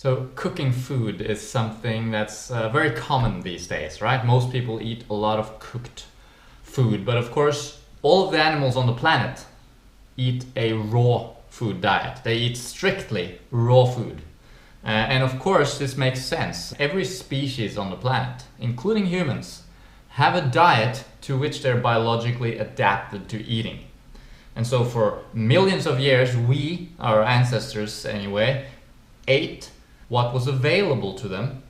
So cooking food is something that's very common these days, right? Most people eat a lot of cooked food, but of course all of the animals on the planet eat a raw food diet. They eat strictly raw food. And of course this makes sense. Every species on the planet, including humans, have a diet to which they're biologically adapted to eating. And so for millions of years, we, our ancestors anyway, ate what was available to them,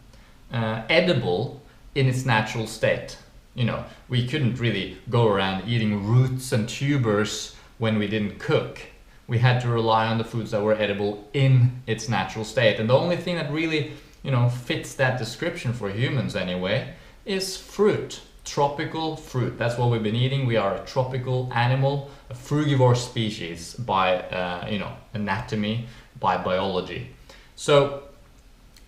edible in its natural state. You know, we couldn't really go around eating roots and tubers when we didn't cook. We had to rely on the foods that were edible in its natural state. And the only thing that really, fits that description for humans anyway, is fruit. Tropical fruit. That's what we've been eating. We are a tropical animal, a frugivore species by, anatomy, by biology. So,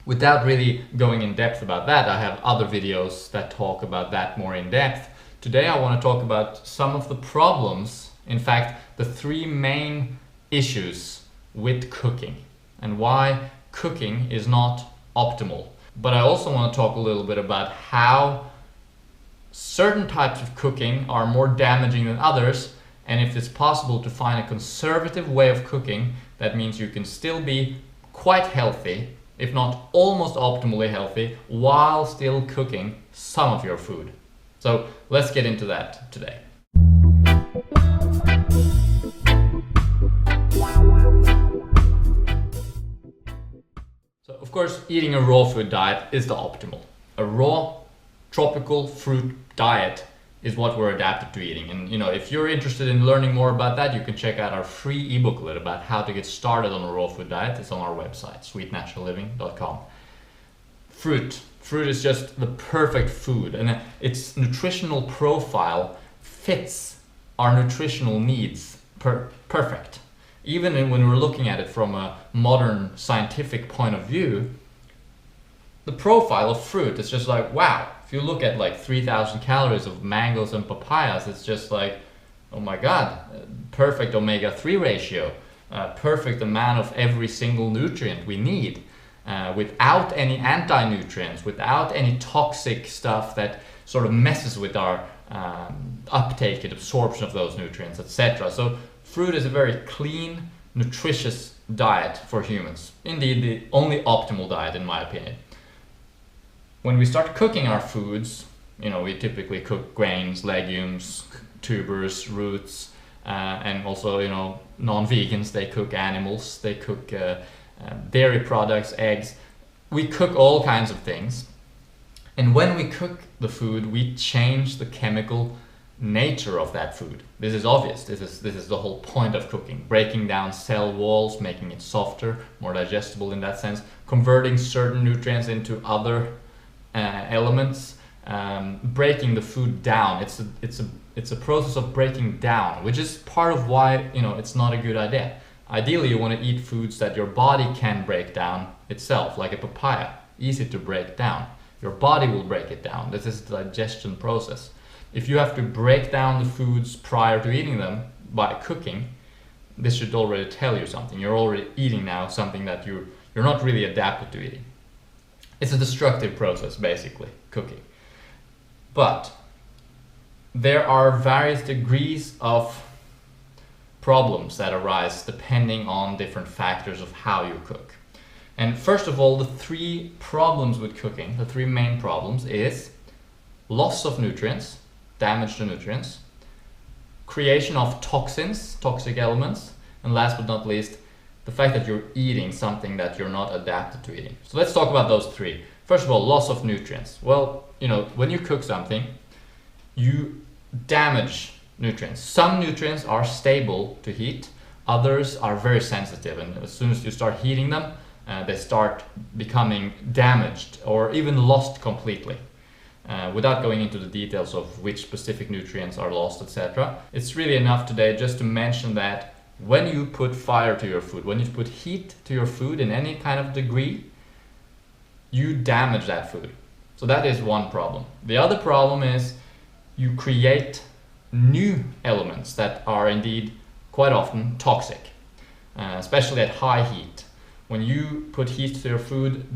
without really going in depth about that, I have other videos that talk about that more in depth. Today I want to talk about some of the problems, in fact, the three main issues with cooking and why cooking is not optimal. But I also want to talk a little bit about how certain types of cooking are more damaging than others, and if it's possible to find a conservative way of cooking that means you can still be quite healthy, if not almost optimally healthy, while still cooking some of your food. So let's get into that today. So of course, eating a raw food diet is the optimal. A raw tropical fruit diet is what we're adapted to eating. And if you're interested in learning more about that, you can check out our free ebooklet about how to get started on a raw food diet. It's on our website, sweetnaturalliving.com. Fruit is just the perfect food, and its nutritional profile fits our nutritional needs perfect. Even when we're looking at it from a modern scientific point of view, the profile of fruit is just like, wow. If you look at like 3,000 calories of mangoes and papayas, it's just like, oh my God, perfect omega-3 ratio, perfect amount of every single nutrient we need, without any anti-nutrients, without any toxic stuff that sort of messes with our uptake and absorption of those nutrients, etc. So fruit is a very clean, nutritious diet for humans. Indeed, the only optimal diet in my opinion. When we start cooking our foods, we typically cook grains, legumes, tubers, roots, and also, non-vegans, they cook animals, they cook dairy products, eggs. We cook all kinds of things. And when we cook the food, we change the chemical nature of that food. This is obvious. This is the whole point of cooking. Breaking down cell walls, making it softer, more digestible in that sense, converting certain nutrients into other elements, breaking the food down. It's a process of breaking down, which is part of why it's not a good idea. Ideally, you want to eat foods that your body can break down itself, like a papaya, easy to break down. Your body will break it down. This is the digestion process. If you have to break down the foods prior to eating them by cooking, this should already tell you something. You're already eating now something that you're not really adapted to eating. It's a destructive process, basically, cooking. But there are various degrees of problems that arise depending on different factors of how you cook. And first of all, the three problems with cooking, the three main problems is loss of nutrients, damage to nutrients, creation of toxins, toxic elements, and last but not least, the fact that you're eating something that you're not adapted to eating. So let's talk about those three. First of all, loss of nutrients. Well, when you cook something, you damage nutrients. Some nutrients are stable to heat, others are very sensitive, and as soon as you start heating them, they start becoming damaged or even lost completely. Without going into the details of which specific nutrients are lost, etc. It's really enough today just to mention that when you put fire to your food, when you put heat to your food in any kind of degree, you damage that food. So that is one problem. The other problem is you create new elements that are indeed quite often toxic, especially at high heat. when you put heat to your food,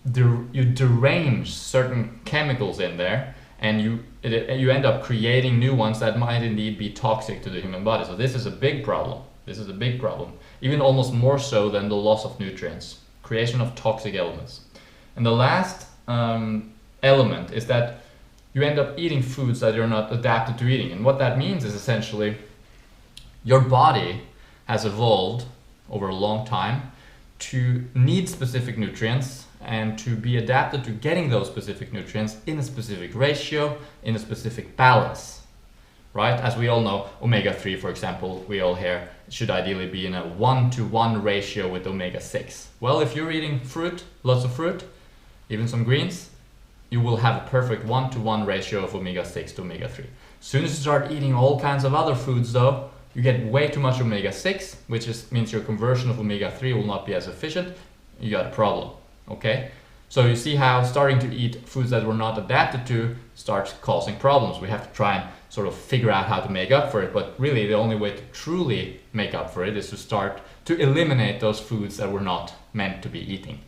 you derange certain chemicals in there, and you end up creating new ones that might indeed be toxic to the human body. So this is a big problem. This is a big problem, even almost more so than the loss of nutrients, creation of toxic elements. And the last element is that you end up eating foods that you're not adapted to eating. And what that means is essentially your body has evolved over a long time to need specific nutrients and to be adapted to getting those specific nutrients in a specific ratio, in a specific balance, right? As we all know, omega-3, for example, we all hear should ideally be in a 1-to-1 ratio with omega-6. Well, if you're eating fruit, lots of fruit, even some greens, you will have a perfect 1-to-1 ratio of omega-6 to omega-3. As soon as you start eating all kinds of other foods though, you get way too much omega-6, which means your conversion of omega-3 will not be as efficient. You got a problem, okay? So you see how starting to eat foods that we're not adapted to starts causing problems. We have to try and sort of figure out how to make up for it, but really the only way to truly make up for it is to start to eliminate those foods that we're not meant to be eating.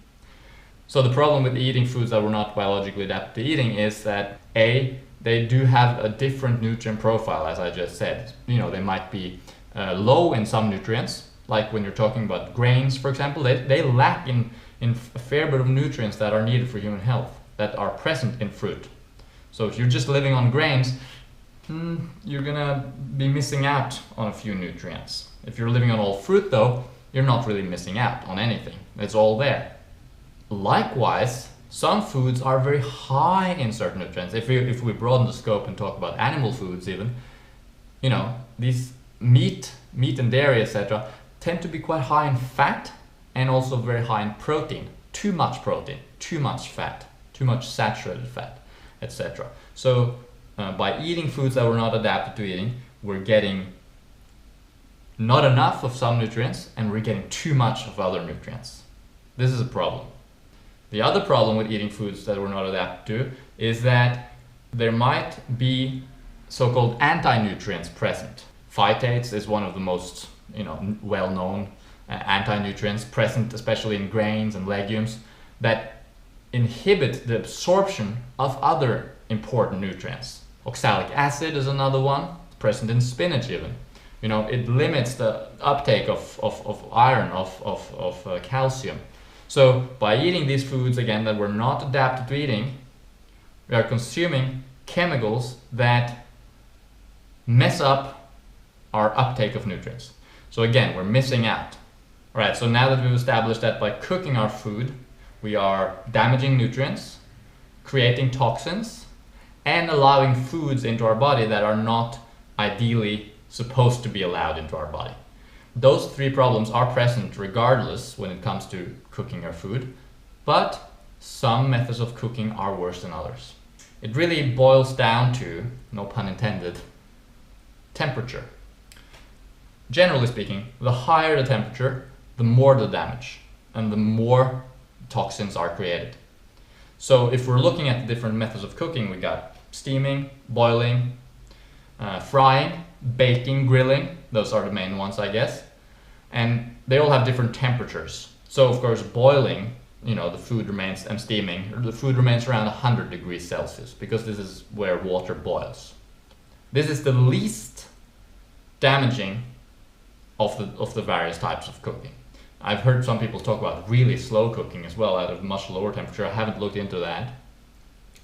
So the problem with eating foods that we're not biologically adapted to eating is that they do have a different nutrient profile, as I just said. You know, they might be low in some nutrients, like when you're talking about grains, for example, they lack in a fair bit of nutrients that are needed for human health, that are present in fruit. So if you're just living on grains, you're gonna be missing out on a few nutrients. If you're living on all fruit though, you're not really missing out on anything. It's all there. Likewise, some foods are very high in certain nutrients. If we broaden the scope and talk about animal foods even, you know, these meat and dairy, etc., tend to be quite high in fat and also very high in protein. Too much protein, too much fat, too much saturated fat, etc. So by eating foods that we're not adapted to eating, we're getting not enough of some nutrients and we're getting too much of other nutrients. This is a problem. The other problem with eating foods that we're not adapted to is that there might be so-called anti-nutrients present. Phytates is one of the most well-known anti-nutrients present, especially in grains and legumes, that inhibit the absorption of other important nutrients. Oxalic acid is another one, present in spinach even. You know, it limits the uptake of iron, of calcium. So by eating these foods, again, that we're not adapted to eating, we are consuming chemicals that mess up our uptake of nutrients. So again, we're missing out. All right, so now that we've established that by cooking our food, we are damaging nutrients, creating toxins, and allowing foods into our body that are not ideally supposed to be allowed into our body. Those three problems are present regardless when it comes to cooking our food, but some methods of cooking are worse than others. It really boils down to, no pun intended, temperature. Generally speaking, the higher the temperature, the more the damage and the more toxins are created. So if we're looking at the different methods of cooking, we got steaming, boiling, frying, baking, grilling. Those are the main ones, I guess. And they all have different temperatures. So of course, boiling, the food remains, and steaming, the food remains around 100 degrees Celsius because this is where water boils. This is the least damaging of the various types of cooking. I've heard some people talk about really slow cooking as well at a much lower temperature. I haven't looked into that.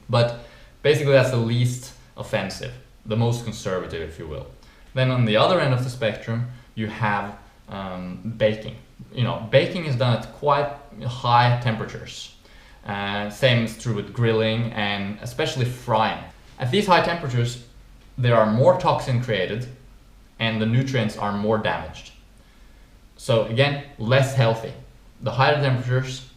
But basically that's the least offensive, the most conservative, if you will. Then on the other end of the spectrum, you have baking. Baking is done at quite high temperatures. Same is true with grilling and especially frying. At these high temperatures, there are more toxin created and the nutrients are more damaged. So again, less healthy. The higher temperatures,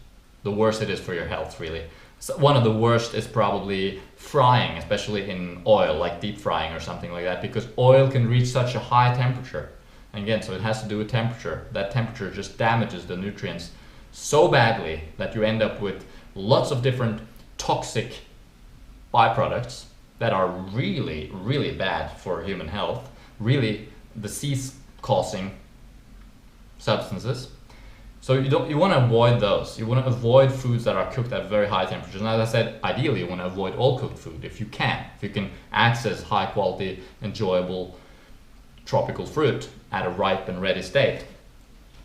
the worse it is for your health, really. So one of the worst is probably frying, especially in oil, like deep frying or something like that, because oil can reach such a high temperature. And again, so it has to do with temperature. That temperature just damages the nutrients so badly that you end up with lots of different toxic byproducts that are really, really bad for human health, really disease-causing substances. So you want to avoid those. You want to avoid foods that are cooked at very high temperatures. And as I said, ideally you want to avoid all cooked food if you can. If you can access high quality, enjoyable tropical fruit at a ripe and ready state.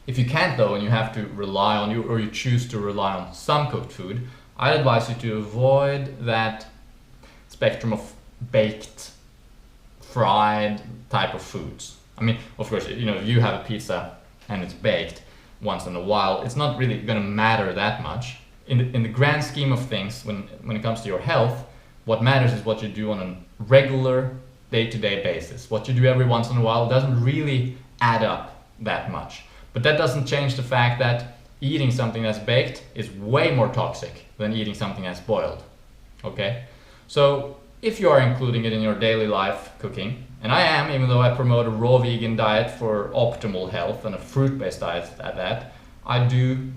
If you can't though, and you have to rely on or you choose to rely on some cooked food, I'd advise you to avoid that spectrum of baked, fried type of foods. I mean, of course, if you have a pizza and it's baked once in a while, it's not really going to matter that much. In the grand scheme of things, when it comes to your health, what matters is what you do on a regular day-to-day basis. What you do every once in a while doesn't really add up that much. But that doesn't change the fact that eating something that's baked is way more toxic than eating something that's boiled. Okay? So if you are including it in your daily life cooking, and I am, even though I promote a raw vegan diet for optimal health and a fruit-based diet at that, I do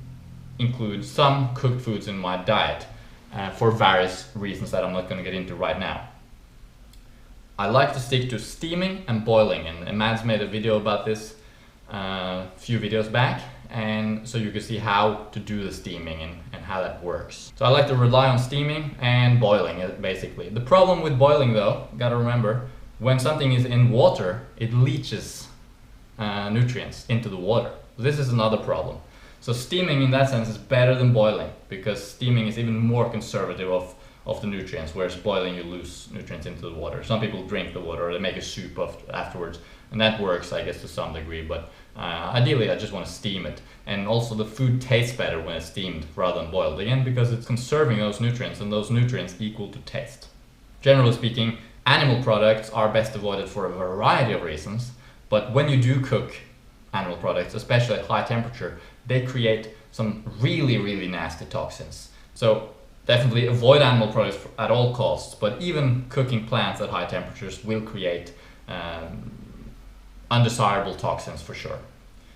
include some cooked foods in my diet for various reasons that I'm not going to get into right now. I like to stick to steaming and boiling, and Mads made a video about this a few videos back, and so you can see how to do the steaming and how that works. So I like to rely on steaming and boiling basically. The problem with boiling though, gotta remember, when something is in water, it leaches nutrients into the water. This is another problem. So steaming in that sense is better than boiling, because steaming is even more conservative of the nutrients, whereas boiling you lose nutrients into the water. Some people drink the water or they make a soup afterwards, and that works I guess to some degree, but ideally I just want to steam it. And also the food tastes better when it's steamed rather than boiled, again because it's conserving those nutrients, and those nutrients equal to taste. Generally speaking, animal products are best avoided for a variety of reasons, but when you do cook animal products, especially at high temperature, they create some really nasty toxins. So definitely avoid animal products at all costs, but even cooking plants at high temperatures will create undesirable toxins for sure.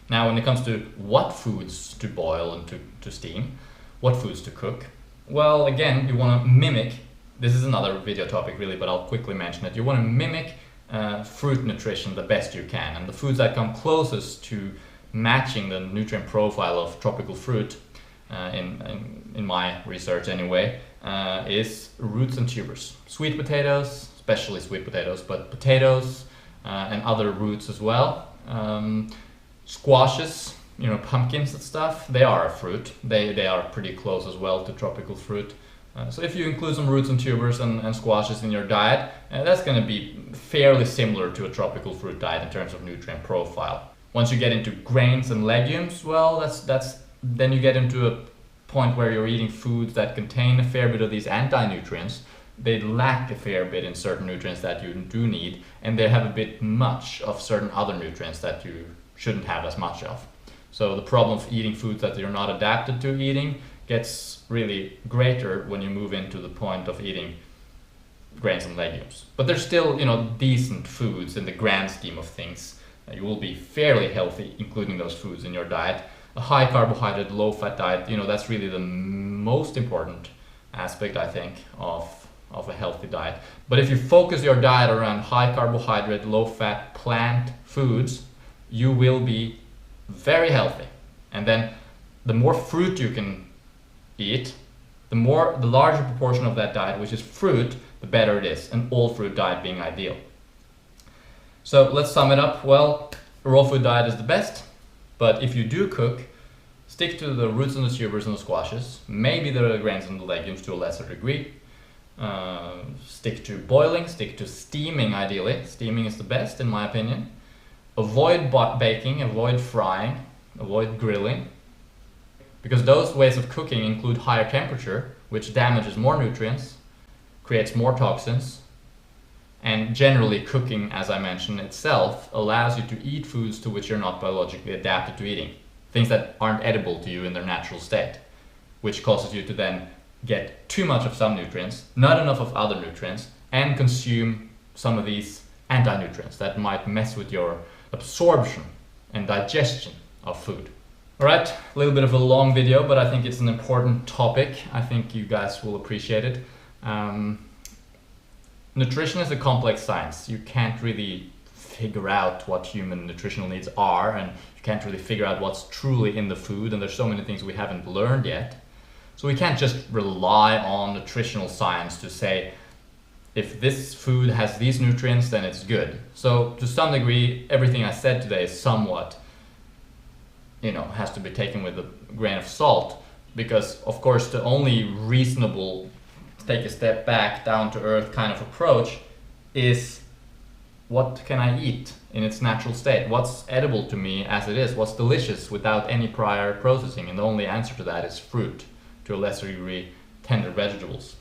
Now when it comes to what foods to boil and to steam, what foods to cook, well again you want to mimic, this is another video topic really, but I'll quickly mention it. You want to mimic fruit nutrition the best you can, and the foods that come closest to matching the nutrient profile of tropical fruit in my research anyway, is roots and tubers. Sweet potatoes, especially sweet potatoes, but potatoes and other roots as well. Squashes, pumpkins and stuff, they are a fruit. They are pretty close as well to tropical fruit. So if you include some roots and tubers and squashes in your diet, that's going to be fairly similar to a tropical fruit diet in terms of nutrient profile. Once you get into grains and legumes, well, then you get into a point where you're eating foods that contain a fair bit of these anti-nutrients. They lack a fair bit in certain nutrients that you do need, and they have a bit much of certain other nutrients that you shouldn't have as much of. So the problem of eating foods that you're not adapted to eating gets really greater when you move into the point of eating grains and legumes. But there's still, decent foods in the grand scheme of things. You will be fairly healthy including those foods in your diet. A high carbohydrate, low fat diet, that's really the most important aspect, I think, of a healthy diet. But if you focus your diet around high carbohydrate, low fat plant foods, you will be very healthy. And then the more fruit you can eat, the larger proportion of that diet, which is fruit, the better it is, an all fruit diet being ideal. So let's sum it up. Well, a raw food diet is the best, but if you do cook, stick to the roots and the tubers and the squashes, maybe the grains and the legumes to a lesser degree. Stick to boiling, stick to steaming ideally. Steaming is the best in my opinion. Avoid baking, avoid frying, avoid grilling, because those ways of cooking include higher temperature, which damages more nutrients, creates more toxins, and generally cooking, as I mentioned itself, allows you to eat foods to which you're not biologically adapted to eating. Things that aren't edible to you in their natural state, which causes you to then get too much of some nutrients, not enough of other nutrients, and consume some of these anti-nutrients that might mess with your absorption and digestion of food. Alright, a little bit of a long video, but I think it's an important topic. I think you guys will appreciate it. Nutrition is a complex science. You can't really figure out what human nutritional needs are, and you can't really figure out what's truly in the food, and there's so many things we haven't learned yet. So we can't just rely on nutritional science to say, if this food has these nutrients, then it's good. So to some degree, everything I said today is somewhat, has to be taken with a grain of salt, because of course the only reasonable, take a step back, down to earth kind of approach is, what can I eat in its natural state? What's edible to me as it is? What's delicious without any prior processing? And the only answer to that is fruit, to a lesser degree, tender vegetables.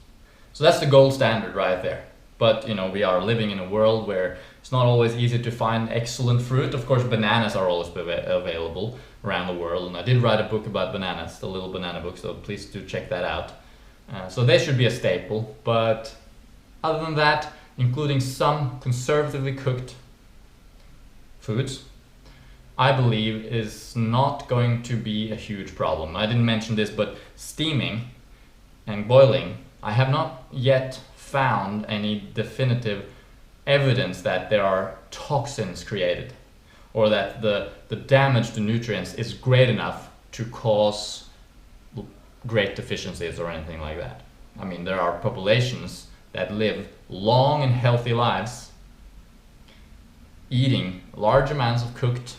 So that's the gold standard right there. But we are living in a world where it's not always easy to find excellent fruit. Of course, bananas are always available around the world, and I did write a book about bananas, the Little Banana Book, so please do check that out. So they should be a staple, but other than that, including some conservatively cooked foods, I believe is not going to be a huge problem. I didn't mention this, but steaming and boiling, I have not yet found any definitive evidence that there are toxins created, or that the damage to nutrients is great enough to cause great deficiencies or anything like that. I mean, there are populations that live long and healthy lives eating large amounts of cooked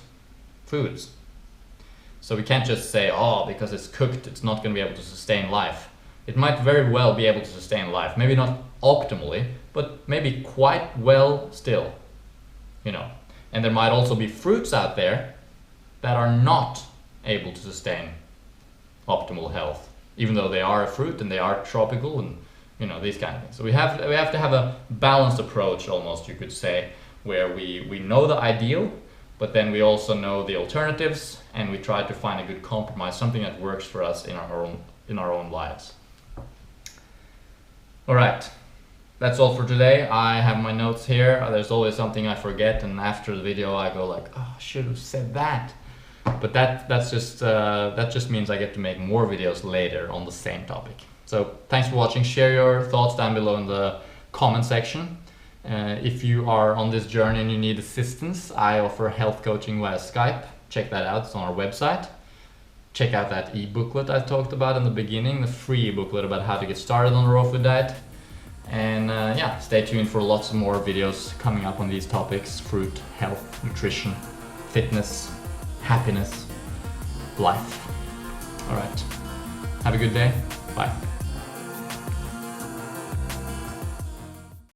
foods. So we can't just say, because it's cooked, it's not going to be able to sustain life. It might very well be able to sustain life. Maybe not optimally, but maybe quite well still. And there might also be fruits out there that are not able to sustain optimal health, even though they are a fruit and they are tropical and these kind of things. So we have to have a balanced approach, almost, you could say, where we know the ideal, but then we also know the alternatives, and we try to find a good compromise, something that works for us in our own lives. All right, that's all for today. I have my notes here. There's always something I forget, and after the video I go like, I should have said that. But that just means I get to make more videos later on the same topic. So thanks for watching. Share your thoughts down below in the comment section. If you are on this journey and you need assistance, I offer health coaching via Skype. Check that out, it's on our website. Check out that e-booklet I talked about in the beginning, the free e-booklet about how to get started on a raw food diet. And stay tuned for lots of more videos coming up on these topics: fruit, health, nutrition, fitness, happiness, life. All right, have a good day. Bye.